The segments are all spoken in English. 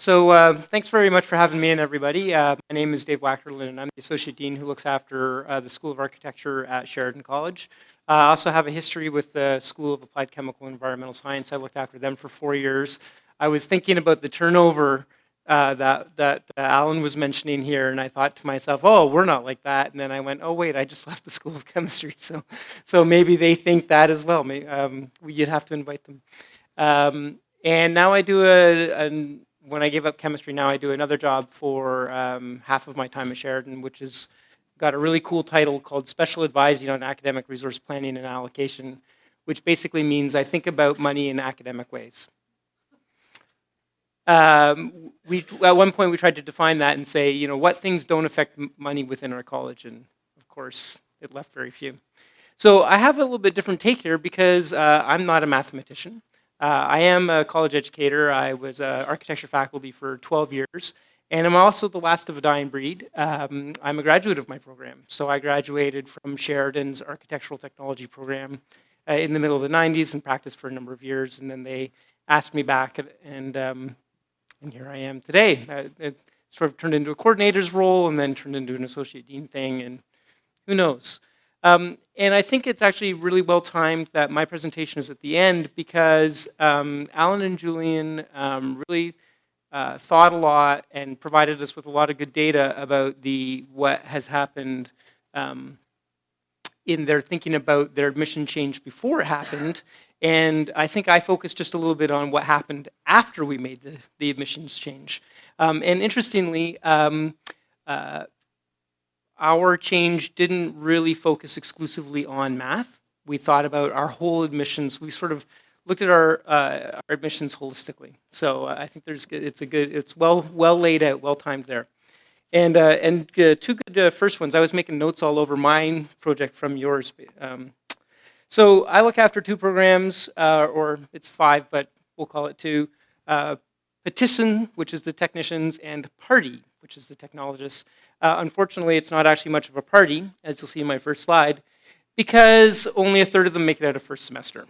Thanks very much for having me in, everybody. My name is Dave Wackerlin, and I'm the Associate Dean who looks after the School of Architecture at Sheridan College. I also have a history with the School of Applied Chemical and Environmental Science. I looked after them for 4 years. I was thinking about the turnover that Alan was mentioning here, and I thought to myself, oh, we're not like that. And then I went, oh, wait, I just left the School of Chemistry, so maybe they think that as well. You'd have to invite them. And now I do when I gave up chemistry, now I do another job for half of my time at Sheridan, which has got a really cool title called Special Advising on Academic Resource Planning and Allocation, which basically means I think about money in academic ways. At one point, we tried to define that and say, what things don't affect money within our college, and of course, it left very few. So I have a little bit different take here because I'm not a mathematician. I am a college educator. I was architecture faculty for 12 years, and I'm also the last of a dying breed. I'm a graduate of my program. So I graduated from Sheridan's architectural technology program in the middle of the 90s and practiced for a number of years, and then they asked me back, and here I am today. It sort of turned into a coordinator's role and then turned into an associate dean thing, and who knows. And I think it's actually really well timed that my presentation is at the end because Alan and Julian really thought a lot and provided us with a lot of good data about what has happened in their thinking about their admission change before it happened. And I think I focused just a little bit on what happened after we made the admissions change. And interestingly, our change didn't really focus exclusively on math. We thought about our whole admissions. We sort of looked at our admissions holistically. So I think it's well laid out, well timed there. And two good first ones. I was making notes all over my project from yours. So I look after two programs, or it's 5, but we'll call it 2. Petition, which is the technicians, and Party, which is the technologists. Unfortunately, it's not actually much of a party, as you'll see in my first slide, because only a third of them make it out of first semester.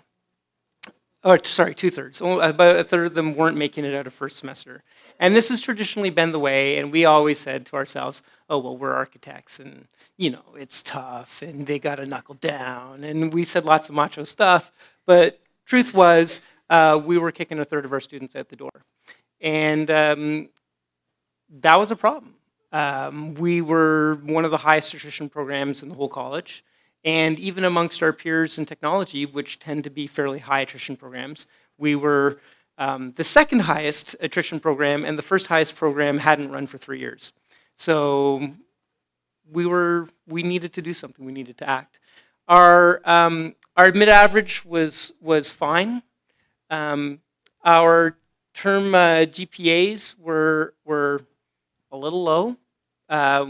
Oh, sorry, 2/3. About a third of them weren't making it out of first semester. And this has traditionally been the way, and we always said to ourselves, oh, well, we're architects, and, it's tough, and they got to knuckle down. And we said lots of macho stuff, but truth was, we were kicking a third of our students out the door. And that was a problem. We were one of the highest attrition programs in the whole college. And even amongst our peers in technology, which tend to be fairly high attrition programs, we were the second highest attrition program, and the first highest program hadn't run for 3 years. So we needed to do something. We needed to act. Our mid average was fine. Our term GPAs were a little low.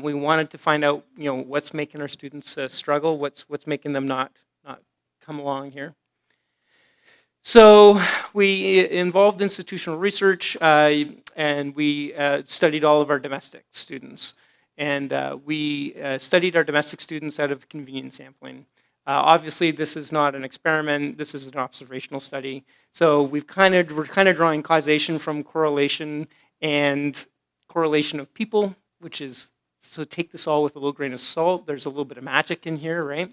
We wanted to find out, what's making our students struggle, what's making them not come along here. So we involved institutional research, and we studied all of our domestic students. And we studied our domestic students out of convenience sampling. Obviously, this is not an experiment. This is an observational study. So we're kind of drawing causation from correlation and correlation of people, which is, so take this all with a little grain of salt. There's a little bit of magic in here, right?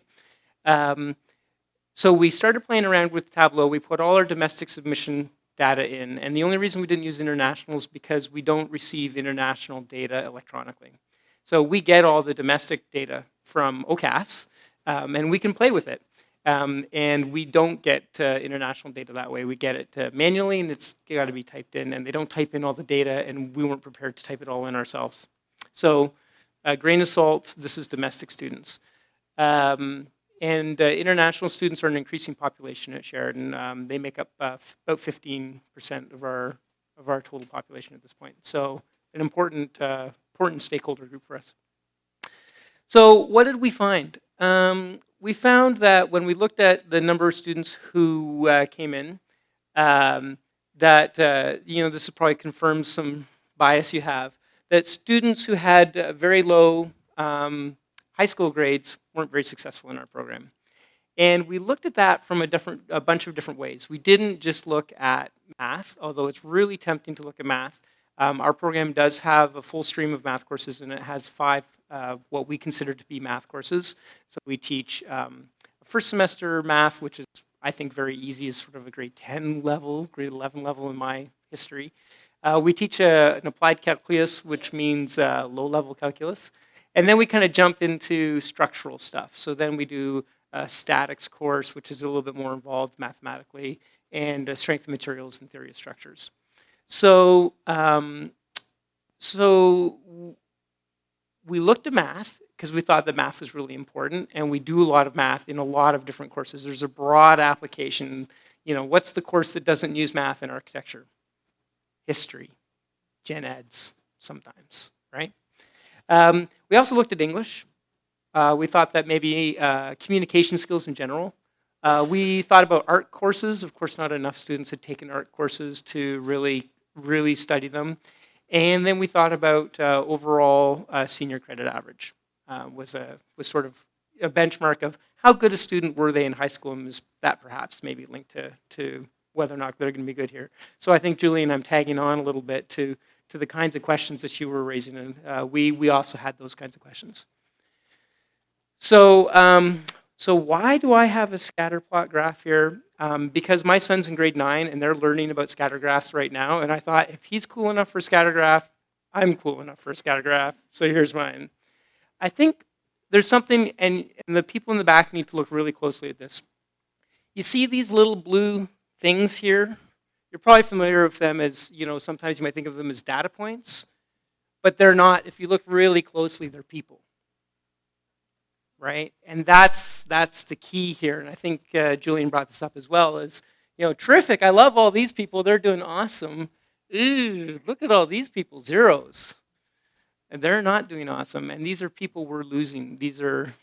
So we started playing around with Tableau. We put all our domestic submission data in. And the only reason we didn't use international is because we don't receive international data electronically. So we get all the domestic data from OCAS, and we can play with it. And we don't get international data that way. We get it manually, and it's got to be typed in. And they don't type in all the data, and we weren't prepared to type it all in ourselves. So grain of salt, this is domestic students. And international students are an increasing population at Sheridan. They make up about 15% of our total population at this point. So an important stakeholder group for us. So what did we find? We found that when we looked at the number of students who came in, that this probably confirms some bias you have, that students who had very low high school grades weren't very successful in our program. And we looked at that from a bunch of different ways. We didn't just look at math, although it's really tempting to look at math. Our program does have a full stream of math courses, and it has 5 what we consider to be math courses. So we teach first semester math, which is, I think, very easy, is sort of a grade 10 level, grade 11 level in my history. We teach an applied calculus, which means low-level calculus. And then we kind of jump into structural stuff. So then we do a statics course, which is a little bit more involved mathematically, and strength of materials and theory of structures. So, we looked at math because we thought that math was really important, and we do a lot of math in a lot of different courses. There's a broad application. What's the course that doesn't use math in architecture? History, gen eds, sometimes, right? We also looked at English. We thought that maybe communication skills in general. We thought about art courses. Of course, not enough students had taken art courses to really study them. And then we thought about overall senior credit average. Was sort of a benchmark of how good a student were they in high school, and was that perhaps maybe linked to whether or not they're going to be good here. So I think, Julian, I'm tagging on a little bit to the kinds of questions that you were raising, and we also had those kinds of questions. So why do I have a scatter plot graph here? Because my son's in grade 9, and they're learning about scatter graphs right now, and I thought, if he's cool enough for a scatter graph, I'm cool enough for a scatter graph, so here's mine. I think there's something, and the people in the back need to look really closely at this. You see these little blue things here? You're probably familiar with them as, sometimes you might think of them as data points, but they're not. If you look really closely, they're people, right? And that's the key here, and I think Julian brought this up as well, is, terrific, I love all these people, they're doing awesome. Ooh, look at all these people, zeros. And they're not doing awesome, and these are people we're losing. These are,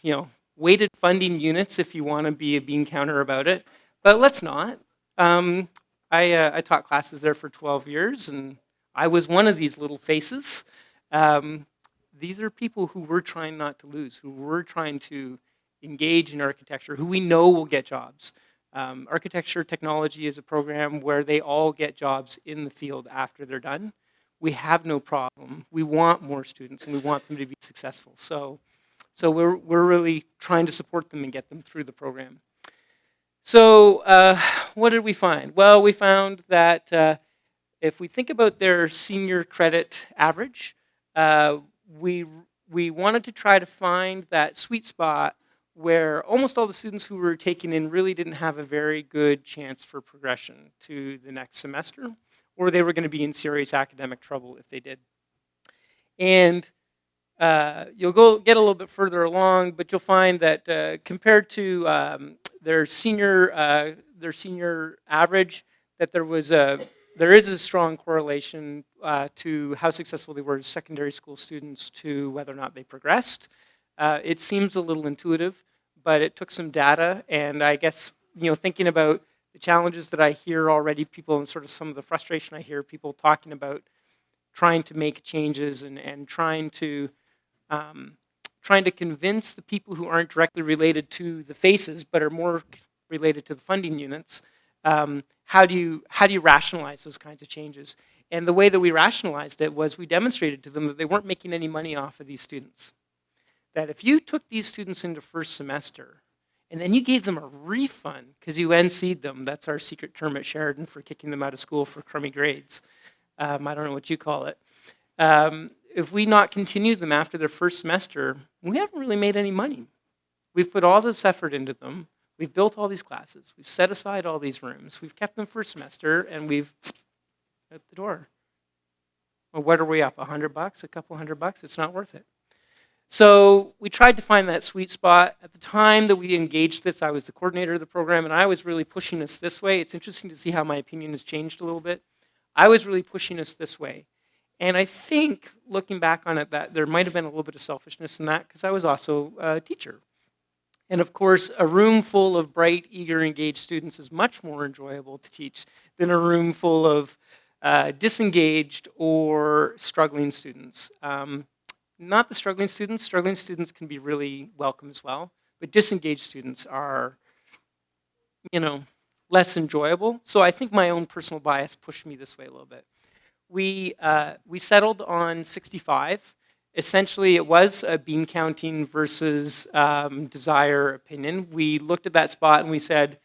weighted funding units, if you want to be a bean counter about it, but let's not. I taught classes there for 12 years, and I was one of these little faces. These are people who we're trying not to lose, who we're trying to engage in architecture, who we know will get jobs. Architecture technology is a program where they all get jobs in the field after they're done. We have no problem. We want more students, and we want them to be successful. So we're really trying to support them and get them through the program. So what did we find? Well, we found that if we think about their senior credit average, we wanted to try to find that sweet spot where almost all the students who were taken in really didn't have a very good chance for progression to the next semester, or they were going to be in serious academic trouble if they did. And you'll get a little bit further along, but you'll find that compared to their senior average, that there is a strong correlation to how successful they were as secondary school students to whether or not they progressed. It seems a little intuitive, but it took some data, and I guess thinking about the challenges that I hear already, people, and sort of some of the frustration I hear people talking about trying to make changes and trying to convince the people who aren't directly related to the faces but are more related to the funding units. How do you rationalize those kinds of changes? And the way that we rationalized it was we demonstrated to them that they weren't making any money off of these students. That if you took these students into first semester and then you gave them a refund because you NC'd them, that's our secret term at Sheridan for kicking them out of school for crummy grades. I don't know what you call it. If we not continue them after their first semester, we haven't really made any money. We've put all this effort into them. We've built all these classes. We've set aside all these rooms. We've kept them for a semester, and we've out the door. Well, what are we up? $100? A couple $100? It's not worth it. So we tried to find that sweet spot. At the time that we engaged this, I was the coordinator of the program, and I was really pushing us this way. It's interesting to see how my opinion has changed a little bit. I was really pushing us this way. And I think, looking back on it, that there might have been a little bit of selfishness in that, because I was also a teacher. And of course, a room full of bright, eager, engaged students is much more enjoyable to teach than a room full of disengaged or struggling students. Not the struggling students. Struggling students can be really welcome as well, but disengaged students are, less enjoyable. So I think my own personal bias pushed me this way a little bit. we settled on 65. Essentially, it was a bean counting versus desire opinion. We looked at that spot and we said,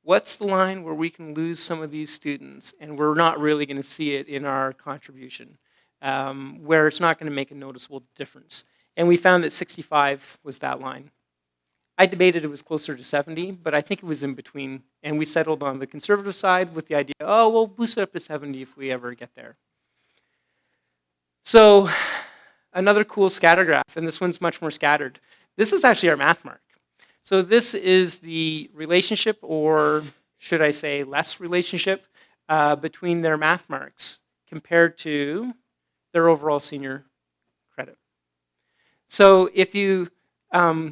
what's the line where we can lose some of these students and we're not really going to see it in our contribution, where it's not going to make a noticeable difference. And we found that 65 was that line. I debated it was closer to 70, but I think it was in between. And we settled on the conservative side with the idea, oh, we'll boost it up to 70 if we ever get there. So another cool scatter graph, and this one's much more scattered. This is actually our math mark. So this is the relationship, or should I say less relationship, between their math marks compared to their overall senior credit. So if you, I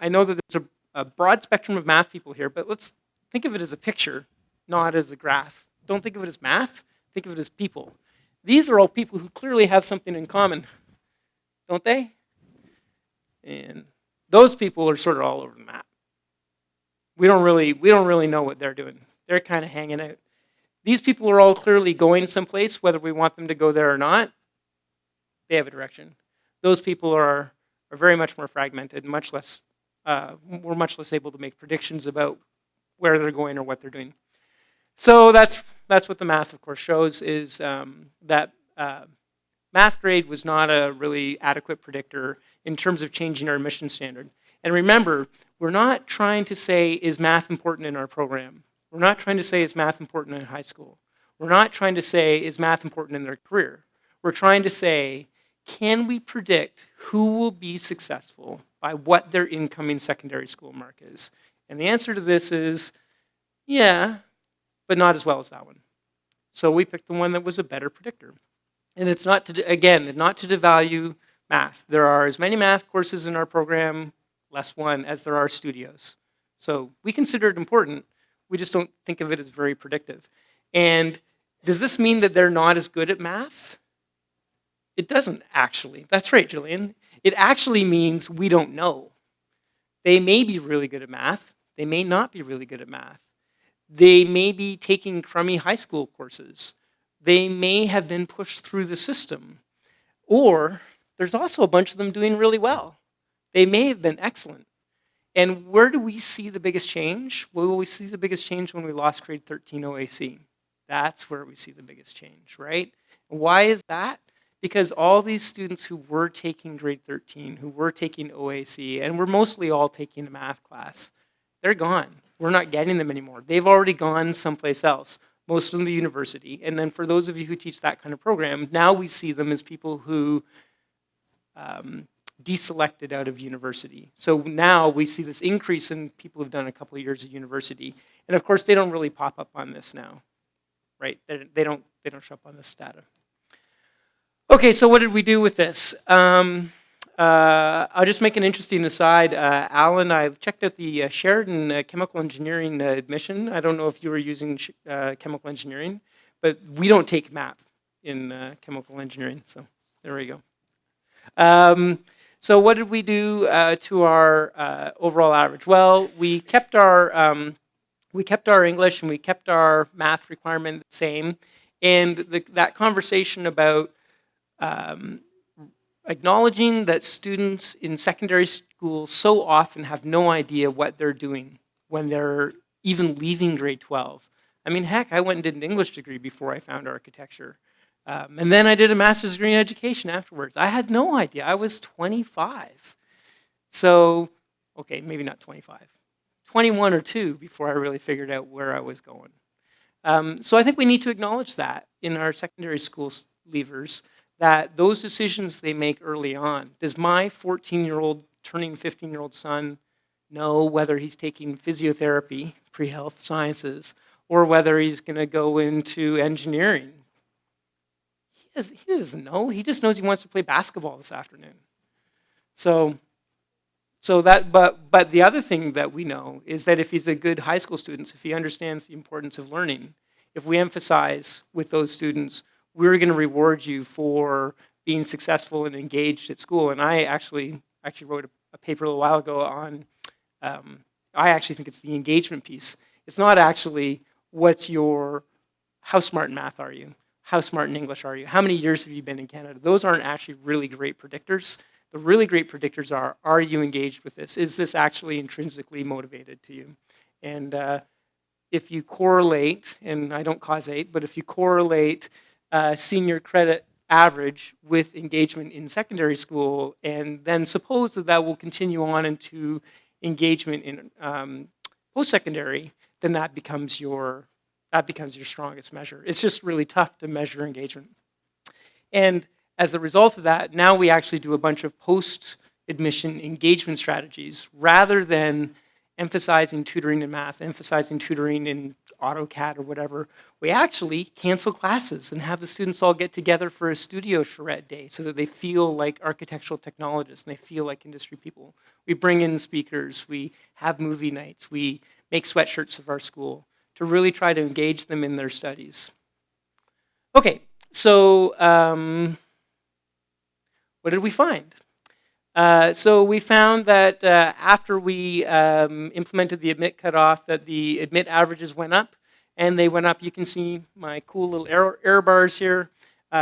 know that there's a broad spectrum of math people here, but let's think of it as a picture, not as a graph. Don't think of it as math, think of it as people. These are all people who clearly have something in common, don't they? And those people are sort of all over the map. We don't really know what they're doing. They're kind of hanging out. These people are all clearly going someplace, whether we want them to go there or not. They have a direction. Those people are very much more fragmented, much less. We're much less able to make predictions about where they're going or what they're doing. So that's what the math, of course, shows, is that math grade was not a really adequate predictor in terms of changing our admission standard. And remember, we're not trying to say, is math important in our program? We're not trying to say, is math important in high school? We're not trying to say, is math important in their career? We're trying to say, can we predict who will be successful by what their incoming secondary school mark is? And the answer to this is, yeah, but not as well as that one. So we picked the one that was a better predictor. And it's not to, again, not to devalue math. There are as many math courses in our program, less one, as there are studios. So we consider it important. We just don't think of it as very predictive. And does this mean that they're not as good at math? It doesn't actually. That's right, Julian. It actually means we don't know. They may be really good at math. They may not be really good at math. They may be taking crummy high school courses. They may have been pushed through the system. Or there's also a bunch of them doing really well. They may have been excellent. And where do we see the biggest change? Well, we see the biggest change when we lost grade 13 OAC. That's where we see the biggest change, right? Why is that? Because all these students who were taking grade 13, who were taking OAC, and we're mostly all taking a math class, they're gone. We're not getting them anymore. They've already gone someplace else, most of them the university. And then for those of you who teach that kind of program, now we see them as people who deselected out of university. So now we see this increase in people who've done a couple of years of university. And of course, they don't really pop up on this now, right? They don't show up on this data. Okay, so what did we do with this? I'll just make an interesting aside. Alan, I checked out the Sheridan chemical engineering admission. I don't know if you were using chemical engineering, but we don't take math in chemical engineering, so there we go. So what did we do to our overall average? Well, we kept our English and we kept our math requirement the same, and that conversation about acknowledging that students in secondary school so often have no idea what they're doing when they're even leaving grade 12. I mean, heck, I went and did an English degree before I found architecture. And then I did a master's degree in education afterwards. I had no idea. I was 25. So, okay, maybe not 25. 21 or 2 before I really figured out where I was going. So I think we need to acknowledge that in our secondary school leavers, that those decisions they make early on. Does my 14-year-old turning 15-year-old son know whether he's taking physiotherapy, pre-health sciences, or whether he's going to go into engineering? He doesn't know. He just knows he wants to play basketball this afternoon. So that, but the other thing that we know is that if he's a good high school student, if he understands the importance of learning, if we emphasize with those students, we're going to reward you for being successful and engaged at school. And I actually wrote a paper a little while ago on, I actually think it's the engagement piece. It's not actually how smart in math are you? how smart in English are you? How many years have you been in Canada? Those aren't actually really great predictors. The really great predictors are you engaged with this? Is this actually intrinsically motivated to you? And if you correlate, and I don't causate, but if you correlate senior credit average with engagement in secondary school, and then suppose that that will continue on into engagement in post-secondary, then that becomes your strongest measure. It's just really tough to measure engagement. And as a result of that, now we actually do a bunch of post-admission engagement strategies rather than emphasizing tutoring in math, emphasizing tutoring in AutoCAD or whatever. We actually cancel classes and have the students all get together for a studio charrette day so that they feel like architectural technologists and they feel like industry people. We bring in speakers, we have movie nights, we make sweatshirts of our school to really try to engage them in their studies. Okay, so what did we find? So we found that after we implemented the admit cutoff, that the admit averages went up, and they went up. You can see my cool little error bars here.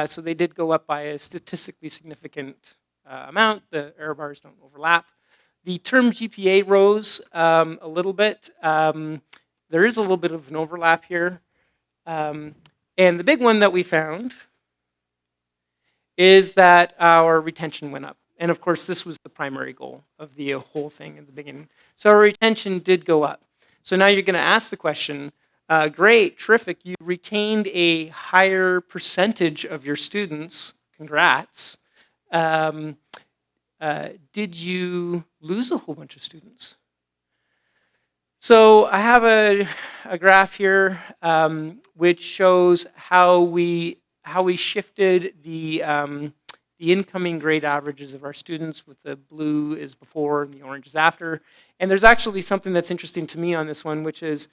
So they did go up by a statistically significant amount. The error bars don't overlap. The term GPA rose a little bit. There is a little bit of an overlap here. And the big one that we found is that our retention went up. And of course, this was the primary goal of the whole thing in the beginning. So our retention did go up. So now you're going to ask the question, great, terrific, you retained a higher percentage of your students, congrats. Did you lose a whole bunch of students? So I have a graph here which shows how we shifted the incoming grade averages of our students, with the blue is before and the orange is after. And there's actually something that's interesting to me on this one, which is,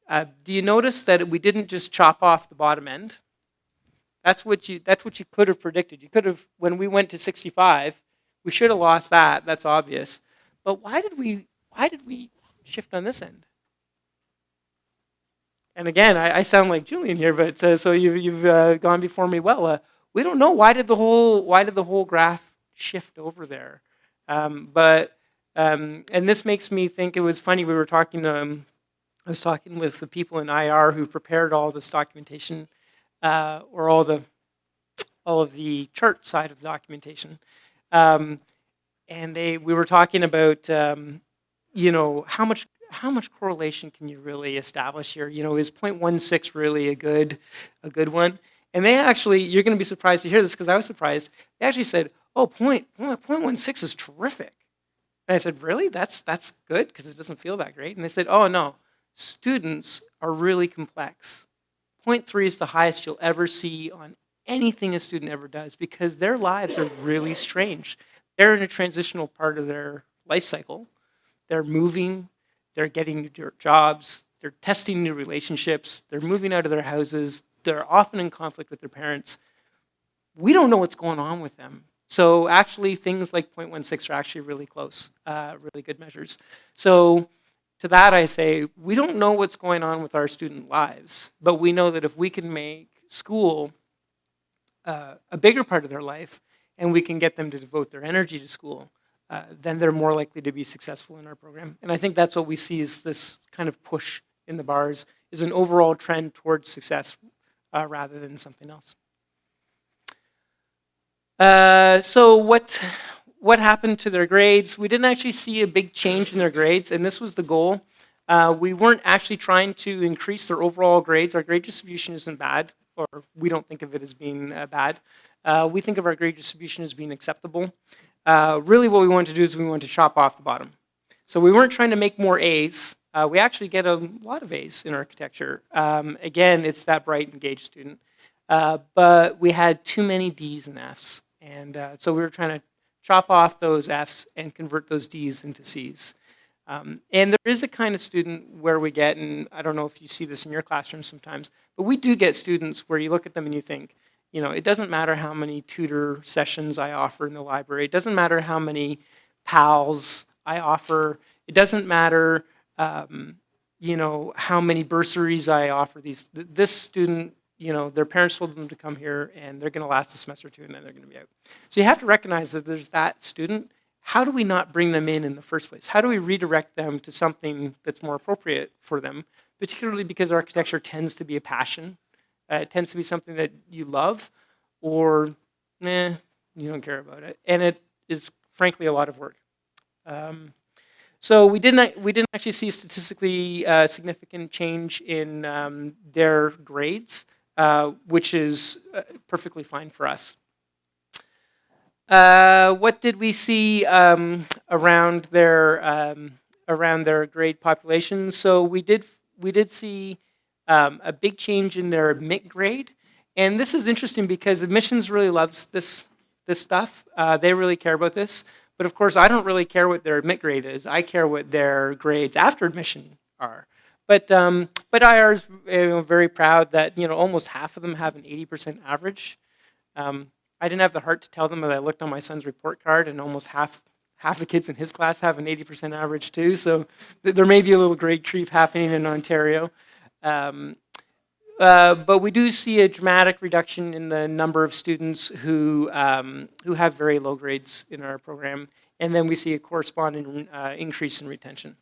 do you notice that we didn't just chop off the bottom end? That's what you could have predicted. You could have, when we went to 65, we should have lost that. That's obvious. But why did we shift on this end? And again, I sound like Julian here, but so you've gone before me well. We don't know why did the whole graph shift over there, and this makes me think it was funny. We were talking. I was talking with the people in IR who prepared all this documentation, or all of the chart side of the documentation, and we were talking about how much correlation can you really establish here? Is 0.16 really a good one? And they actually, you're going to be surprised to hear this because I was surprised. They actually said, "Oh, 0.16 is terrific." And I said, "Really? That's good because it doesn't feel that great." And they said, "Oh no, students are really complex. 0.3 is the highest you'll ever see on anything a student ever does because their lives are really strange. They're in a transitional part of their life cycle. They're moving, they're getting new jobs, they're testing new relationships, they're moving out of their houses, they're often in conflict with their parents. We don't know what's going on with them." So actually things like 0.16 are actually really close, really good measures. So to that I say, we don't know what's going on with our student lives, but we know that if we can make school a bigger part of their life and we can get them to devote their energy to school, then they're more likely to be successful in our program. And I think that's what we see is this kind of push in the bars, is an overall trend towards success rather than something else. So what happened to their grades? We didn't actually see a big change in their grades, and this was the goal. We weren't actually trying to increase their overall grades. Our grade distribution isn't bad, or we don't think of it as being bad. We think of our grade distribution as being acceptable. Really what we wanted to do is we wanted to chop off the bottom. So we weren't trying to make more A's. We actually get a lot of A's in architecture. Again, it's that bright, engaged student. But we had too many D's and F's. And so we were trying to chop off those F's and convert those D's into C's. And there is a kind of student where we get, and I don't know if you see this in your classroom sometimes, but we do get students where you look at them and you think, it doesn't matter how many tutor sessions I offer in the library. It doesn't matter how many PALs I offer. It doesn't matter, how many bursaries I offer. This student their parents told them to come here, and they're going to last a semester or two, and then they're going to be out. So you have to recognize that there's that student. How do we not bring them in the first place? How do we redirect them to something that's more appropriate for them, particularly because architecture tends to be a passion. It tends to be something that you love, or you don't care about it. And it is, frankly, a lot of work. So we didn't actually see statistically significant change in their grades, which is perfectly fine for us. What did we see around their grade population? So we did see a big change in their MIT grade, and this is interesting because admissions really loves this stuff. They really care about this. But of course, I don't really care what their admit grade is. I care what their grades after admission are. But IR is very proud that almost half of them have an 80% average. I didn't have the heart to tell them that I looked on my son's report card, and almost half the kids in his class have an 80% average too. So there may be a little grade creep happening in Ontario. But we do see a dramatic reduction in the number of students who have very low grades in our program, and then we see a corresponding increase in retention.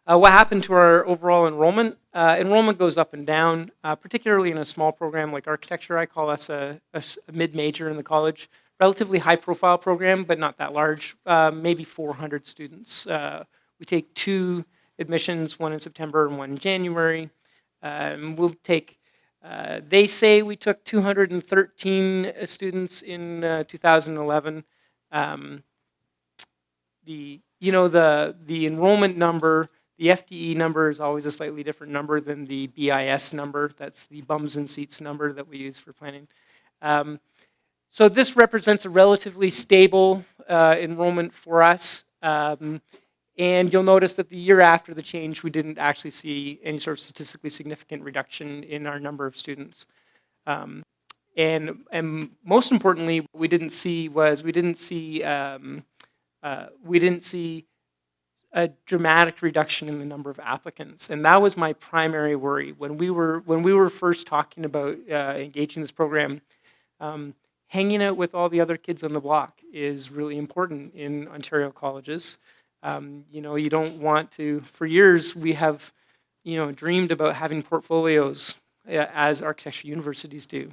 What happened to our overall enrollment? Enrollment goes up and down, particularly in a small program like architecture. I call us a mid-major in the college. Relatively high-profile program, but not that large, maybe 400 students. We take 2 admissions, one in September and one in January. We'll take, they say we took 213 students in 2011. The enrollment number, the FTE number is always a slightly different number than the BIS number. That's the bums and seats number that we use for planning. So this represents a relatively stable enrollment for us. And you'll notice that the year after the change, we didn't actually see any sort of statistically significant reduction in our number of students. And most importantly, what we didn't see a dramatic reduction in the number of applicants, and that was my primary worry when we were first talking about engaging this program. Hanging out with all the other kids on the block is really important in Ontario colleges. You don't want to. For years, we have, dreamed about having portfolios as architecture universities do,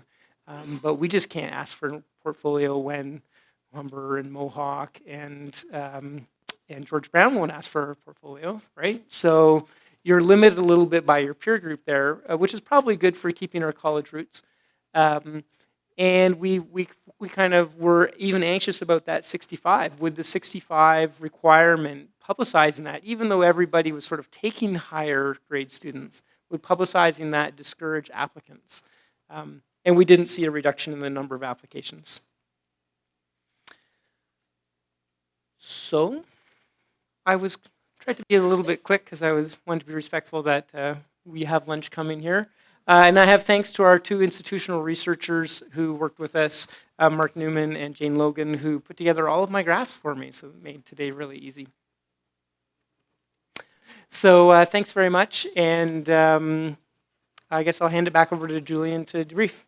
but we just can't ask for a portfolio when Humber and Mohawk and George Brown won't ask for a portfolio, right? So you're limited a little bit by your peer group there, which is probably good for keeping our college roots. And we kind of were even anxious about that 65. With the 65 requirement, publicizing that, even though everybody was sort of taking higher grade students, would publicizing that discourage applicants. And we didn't see a reduction in the number of applications. So I tried to be a little bit quick because I wanted to be respectful that we have lunch coming here. And I have thanks to our 2 institutional researchers who worked with us, Mark Newman and Jane Logan, who put together all of my graphs for me, so it made today really easy. So thanks very much, and I guess I'll hand it back over to Julian to debrief.